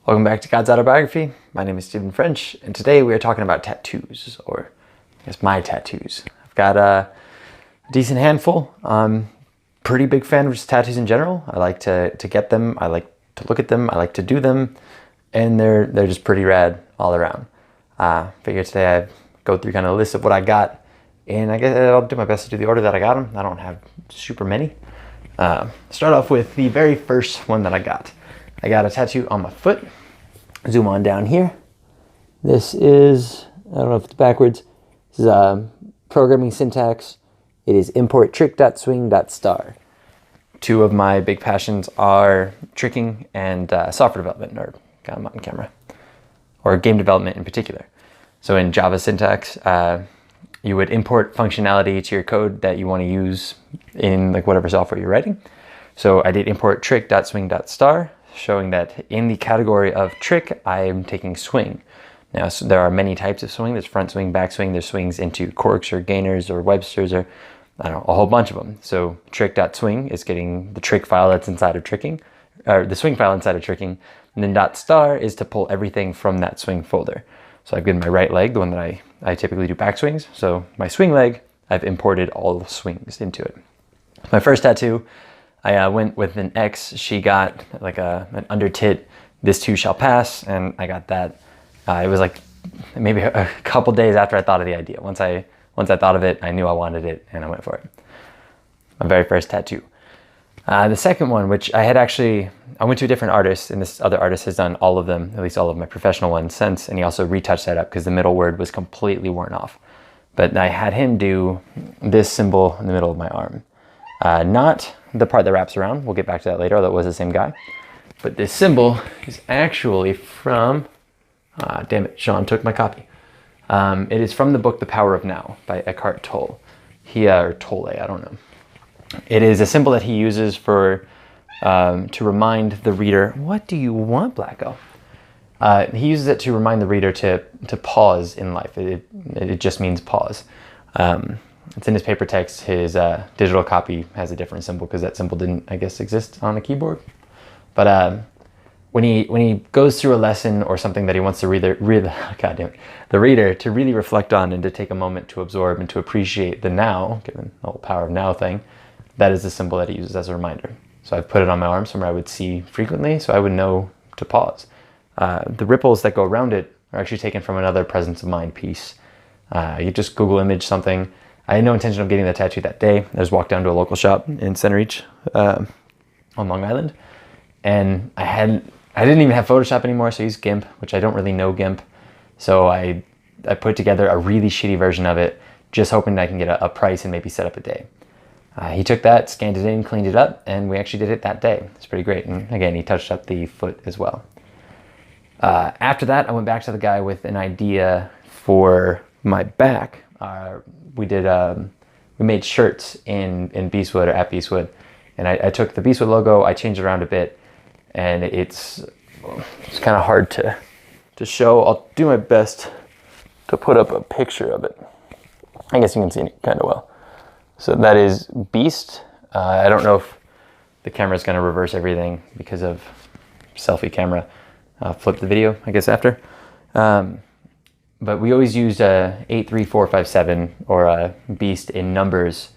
Welcome back to God's Autobiography. My name is Stephen French, and today we are talking about tattoos, or I guess my tattoos. I've got a decent handful. I'm pretty big fan of just tattoos in general. I like to get them. I like to look at them. I like to do them, and they're just pretty rad all around. Figured today I'd go through kind of a list of what I got, and I guess I'll do my best to do the order that I got them. I don't have super many. Start off with the very first one that I got. I got a tattoo on my foot. Zoom on down here. This is, I don't know if it's backwards. This is programming syntax. It is import trick.swing.star. Two of my big passions are tricking and software development, or got them on camera, or game development in particular. So in Java syntax, you would import functionality to your code that you want to use in like whatever software you're writing. So I did import trick.swing.star, showing that in the category of trick, I am taking swing. Now, so there are many types of swing. There's front swing, back swing. There's swings into corks or gainers or Websters or I don't know, a whole bunch of them. So trick.swing is getting the trick file that's inside of tricking, or the swing file inside of tricking. And then .star is to pull everything from that swing folder. So I've given my right leg, the one that I typically do back swings. So my swing leg, I've imported all the swings into it. My first tattoo, I went with an ex. She got like an under tit, this too shall pass, and I got that. It was like maybe a couple days after I thought of the idea. Once I thought of it, I knew I wanted it, and I went for it. My very first tattoo. The second one, which I went to a different artist, and this other artist has done all of them, at least all of my professional ones since, and he also retouched that up because the middle word was completely worn off. But I had him do this symbol in the middle of my arm. Not the part that wraps around. We'll get back to that later, although it was the same guy. But this symbol is actually from, damn it, Sean took my copy. It is from the book The Power of Now by Eckhart Tolle. Or Tolle, I don't know. It is a symbol that he uses for to remind the reader, what do you want, Blacko? He uses it to remind the reader to pause in life. It just means pause. It's in his paper text. His digital copy has a different symbol because that symbol didn't, I guess, exist on a keyboard. But when he goes through a lesson or something that he wants the reader to really reflect on and to take a moment to absorb and to appreciate the now, given the whole power of now thing, that is the symbol that he uses as a reminder. So I've put it on my arm somewhere I would see frequently, so I would know to pause. The ripples that go around it are actually taken from another presence of mind piece. You just Google image something. I had no intention of getting the tattoo that day. I just walked down to a local shop in Center Reach on Long Island. And I didn't even have Photoshop anymore, so I used GIMP, which I don't really know GIMP. So I put together a really shitty version of it, just hoping that I can get a price and maybe set up a day. He took that, scanned it in, cleaned it up, and we actually did it that day. It's pretty great. And again, he touched up the foot as well. After that, I went back to the guy with an idea for my back. We made shirts in Beastwood or at Beastwood, and I took the Beastwood logo, I changed it around a bit, and it's kind of hard to show. I'll do my best to put up a picture of it. I guess you can see it kind of well. So that is Beast. I don't know if the camera is going to reverse everything because of selfie camera. I'll flip the video, I guess, after. But we always used 8, 3, 4, 5, 7 or a Beast in numbers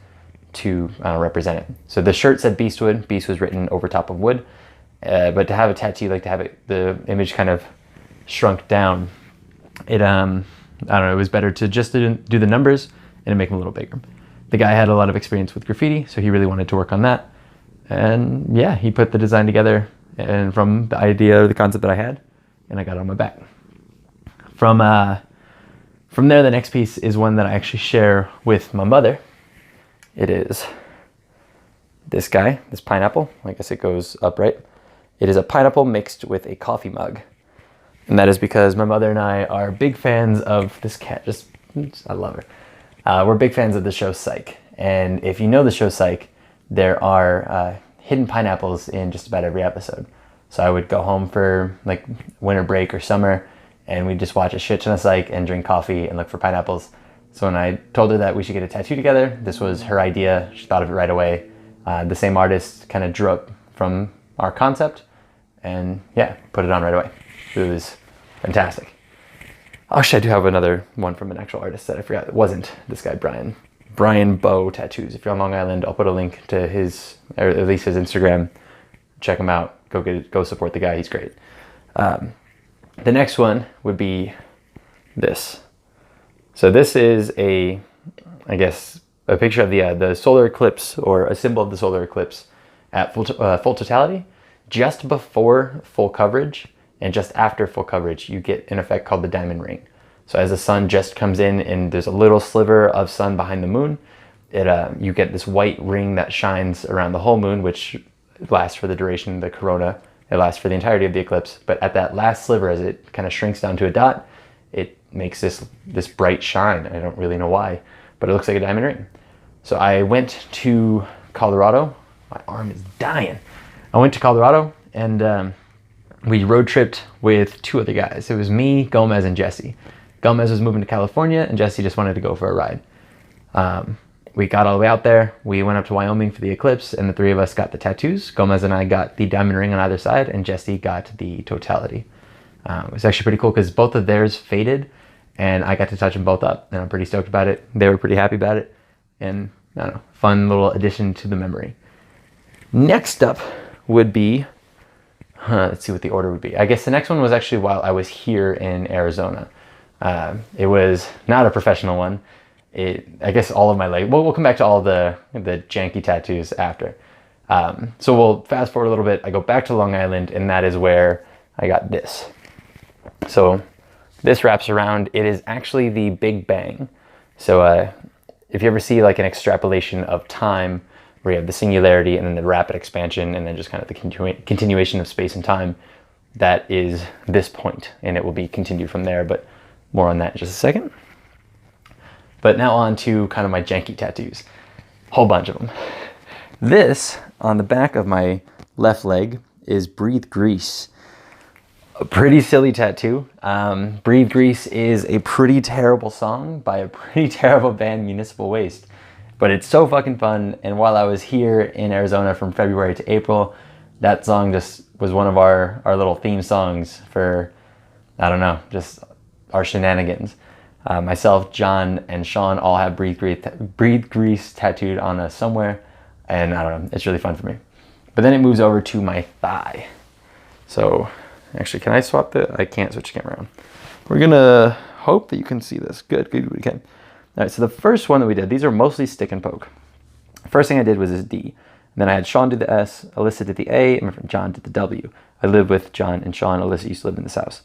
to represent it. So the shirt said Beastwood. Beast was written over top of wood. But to have a tattoo, like to have the image kind of shrunk down, I don't know, it was better to just do the numbers and to make them a little bigger. The guy had a lot of experience with graffiti, so he really wanted to work on that. And yeah, he put the design together and from the idea or the concept that I had, and I got it on my back. From there, the next piece is one that I actually share with my mother. It is this guy, this pineapple. I guess it goes upright. It is a pineapple mixed with a coffee mug. And that is because my mother and I are big fans of this cat. I love her. We're big fans of the show Psych. And if you know the show Psych, there are hidden pineapples in just about every episode. So I would go home for like winter break or summer, and we'd just watch a shit ton of Psych and drink coffee and look for pineapples. So when I told her that we should get a tattoo together, this was her idea. She thought of it right away. The same artist kind of drew up from our concept, and yeah, put it on right away. It was fantastic. Actually, I do have another one from an actual artist that I forgot. It wasn't this guy, Brian Bow Tattoos. If you're on Long Island, I'll put a link to his, or at least his Instagram. Check him out. Go support the guy. He's great. The next one would be this. So this is a picture of the solar eclipse, or a symbol of the solar eclipse at full totality. Just before full coverage and just after full coverage, you get an effect called the diamond ring. So as the sun just comes in and there's a little sliver of sun behind the moon, you get this white ring that shines around the whole moon, which lasts for the duration of the corona. It lasts for the entirety of the eclipse. But at that last sliver, as it kind of shrinks down to a dot, it makes this bright shine. I don't really know why, but it looks like a diamond ring. So I went to Colorado. My arm is dying. I went to Colorado and we road tripped with two other guys. It was me, Gomez, and Jesse. Gomez was moving to California and Jesse just wanted to go for a ride. We got all the way out there. We went up to Wyoming for the eclipse and the three of us got the tattoos. Gomez and I got the diamond ring on either side and Jesse got the totality. It was actually pretty cool because both of theirs faded and I got to touch them both up and I'm pretty stoked about it. They were pretty happy about it and I don't know, fun little addition to the memory. Next up would be, let's see what the order would be. I guess the next one was actually while I was here in Arizona. It was not a professional one. I guess all of my leg, we'll come back to all the janky tattoos after. So we'll fast forward a little bit. I go back to Long Island and that is where I got this. So this wraps around, it is actually the Big Bang. So if you ever see like an extrapolation of time where you have the singularity and then the rapid expansion and then just kind of the continuation of space and time, that is this point and it will be continued from there, but more on that in just a second. But now on to kind of my janky tattoos. Whole bunch of them. This on the back of my left leg is Breathe Grease. A pretty silly tattoo. Breathe Grease is a pretty terrible song by a pretty terrible band, Municipal Waste. But it's so fucking fun, and while I was here in Arizona from February to April, that song just was one of our little theme songs for, I don't know, just our shenanigans. Myself, John, and Sean all have Breathe Grease tattooed on us somewhere, and I don't know, it's really fun for me. But then it moves over to my thigh. So, actually, can I swap I can't switch the camera around. We're gonna hope that you can see this. Good, we can. All right, so the first one that we did, these are mostly stick and poke. First thing I did was this D. Then I had Sean do the S, Alyssa did the A, and my friend John did the W. I live with John and Sean. Alyssa used to live in this house.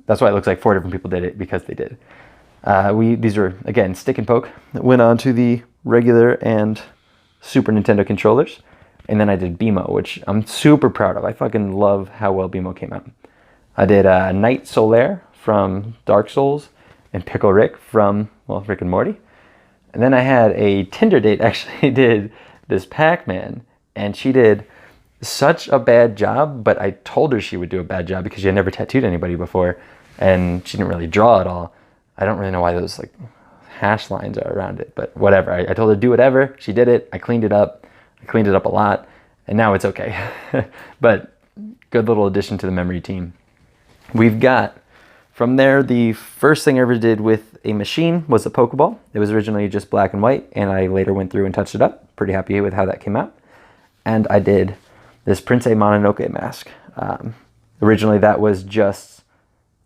That's why it looks like 4 different people did it, because they did. These are, again, stick and poke. Went on to the regular and Super Nintendo controllers. And then I did BMO, which I'm super proud of. I fucking love how well BMO came out. I did Knight Solaire from Dark Souls and Pickle Rick from, well, Rick and Morty. And then I had a Tinder date actually did this Pac-Man, and she did such a bad job, but I told her she would do a bad job because she had never tattooed anybody before, and she didn't really draw at all. I don't really know why those like hash lines are around it, but whatever. I told her to do whatever. She did it. I cleaned it up. I cleaned it up a lot, and now it's okay. But good little addition to the memory team. We've got, from there, the first thing I ever did with a machine was a Pokeball. It was originally just black and white, and I later went through and touched it up. Pretty happy with how that came out. And I did this Prince Mononoke mask. Originally that was just,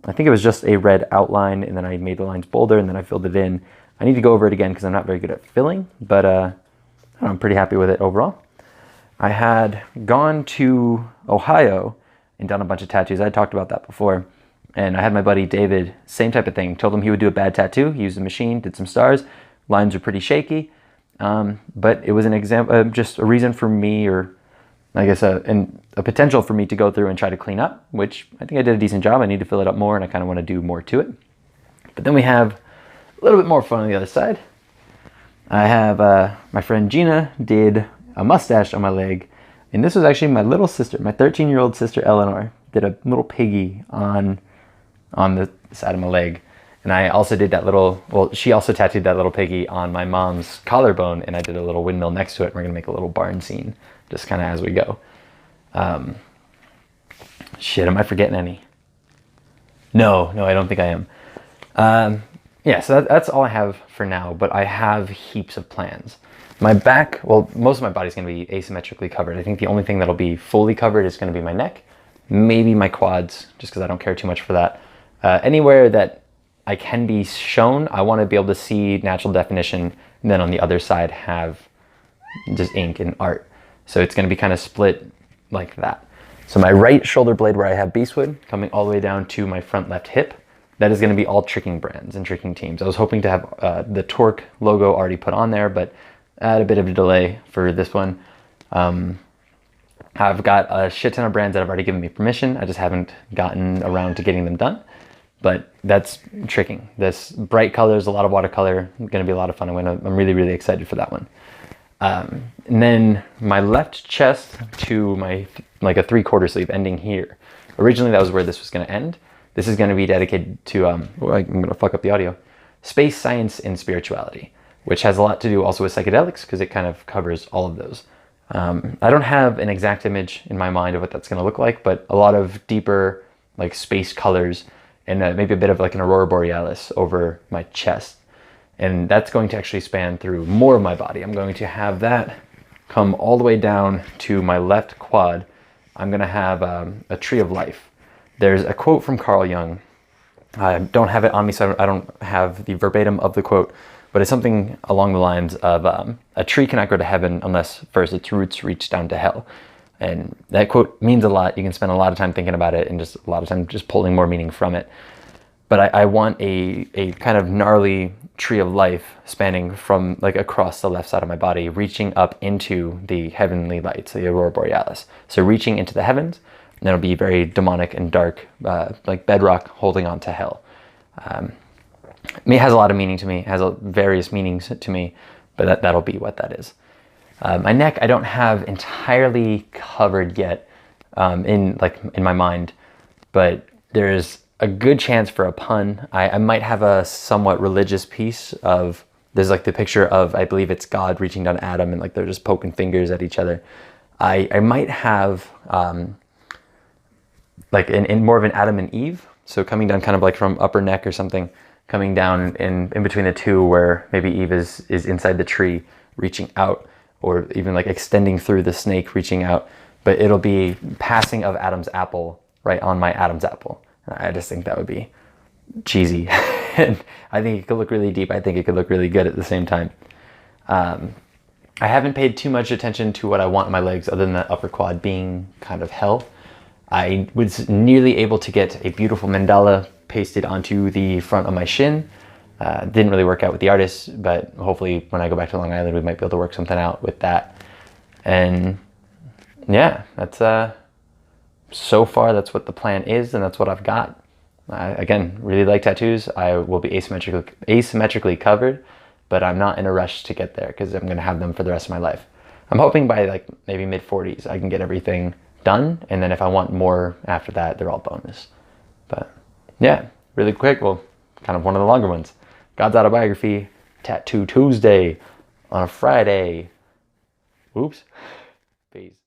I think it was just a red outline, and then I made the lines bolder, and then I filled it in. I need to go over it again because I'm not very good at filling, but I'm pretty happy with it overall. I had gone to Ohio and done a bunch of tattoos. I had talked about that before. And I had my buddy David, same type of thing. Told him he would do a bad tattoo. He used a machine, did some stars. Lines were pretty shaky. But it was an example, just a reason for me, or I guess a potential for me to go through and try to clean up, which I think I did a decent job. I need to fill it up more, and I kind of want to do more to it. But then we have a little bit more fun on the other side. I have my friend Gina did a mustache on my leg. And this was actually my little sister, my 13-year-old sister Eleanor, did a little piggy on the side of my leg. And I also did that little, well, she also tattooed that little piggy on my mom's collarbone, and I did a little windmill next to it. And we're gonna make a little barn scene, just kind of as we go. Shit, am I forgetting any? No, I don't think I am. Yeah, so that's all I have for now, but I have heaps of plans. My back, well, most of my body's going to be asymmetrically covered. I think the only thing that'll be fully covered is going to be my neck, maybe my quads, just because I don't care too much for that. Anywhere that I can be shown, I want to be able to see natural definition, and then on the other side have just ink and art. So it's going to be kind of split like that. So my right shoulder blade where I have Beastwood coming all the way down to my front left hip, that is going to be all tricking brands and tricking teams. I was hoping to have the Torque logo already put on there, but I had a bit of a delay for this one. I've got a shit ton of brands that have already given me permission. I just haven't gotten around to getting them done, but that's tricking. This bright colors, a lot of watercolor, going to be a lot of fun. I'm really, really excited for that one. And then my left chest to my, like a 3/4 sleeve ending here. Originally that was where this was going to end. This is going to be dedicated to, I'm going to fuck up the audio, space science and spirituality, which has a lot to do also with psychedelics because it kind of covers all of those. I don't have an exact image in my mind of what that's going to look like, but a lot of deeper like space colors and maybe a bit of like an aurora borealis over my chest. And that's going to actually span through more of my body. I'm going to have that come all the way down to my left quad. I'm going to have a tree of life. There's a quote from Carl Jung. I don't have it on me, so I don't have the verbatim of the quote, but it's something along the lines of a tree cannot grow to heaven unless first its roots reach down to hell. And that quote means a lot. You can spend a lot of time thinking about it and just a lot of time just pulling more meaning from it. But I want a kind of gnarly tree of life spanning from like across the left side of my body, reaching up into the heavenly lights, the aurora borealis. So reaching into the heavens, and it'll be very demonic and dark, like bedrock holding on to hell. It has a lot of meaning to me, it has various meanings to me, but that'll be what that is. My neck, I don't have entirely covered yet in my mind, but there's a good chance for a pun. I might have a somewhat religious piece of, there's like the picture of, I believe it's God reaching down Adam and like they're just poking fingers at each other. I might have like in more of an Adam and Eve, so coming down kind of like from upper neck or something, coming down in between the two where maybe Eve is inside the tree reaching out, or even like extending through the snake reaching out, but it'll be passing of Adam's apple right on my Adam's apple. I just think that would be cheesy. And I think it could look really deep. I think it could look really good at the same time. I haven't paid too much attention to what I want on my legs other than the upper quad being kind of hell. I was nearly able to get a beautiful mandala pasted onto the front of my shin. Didn't really work out with the artist, but hopefully when I go back to Long Island, we might be able to work something out with that. And yeah, that's so far that's what the plan is, and that's what I've got. Again, really like tattoos. I will be asymmetrically covered, but I'm not in a rush to get there because I'm going to have them for the rest of my life. I'm hoping by like maybe mid-40s I can get everything done, and then if I want more after that, they're all bonus. But yeah, really quick, well, kind of one of the longer ones. God's Autobiography, Tattoo Tuesday on a Friday. Oops. Peace.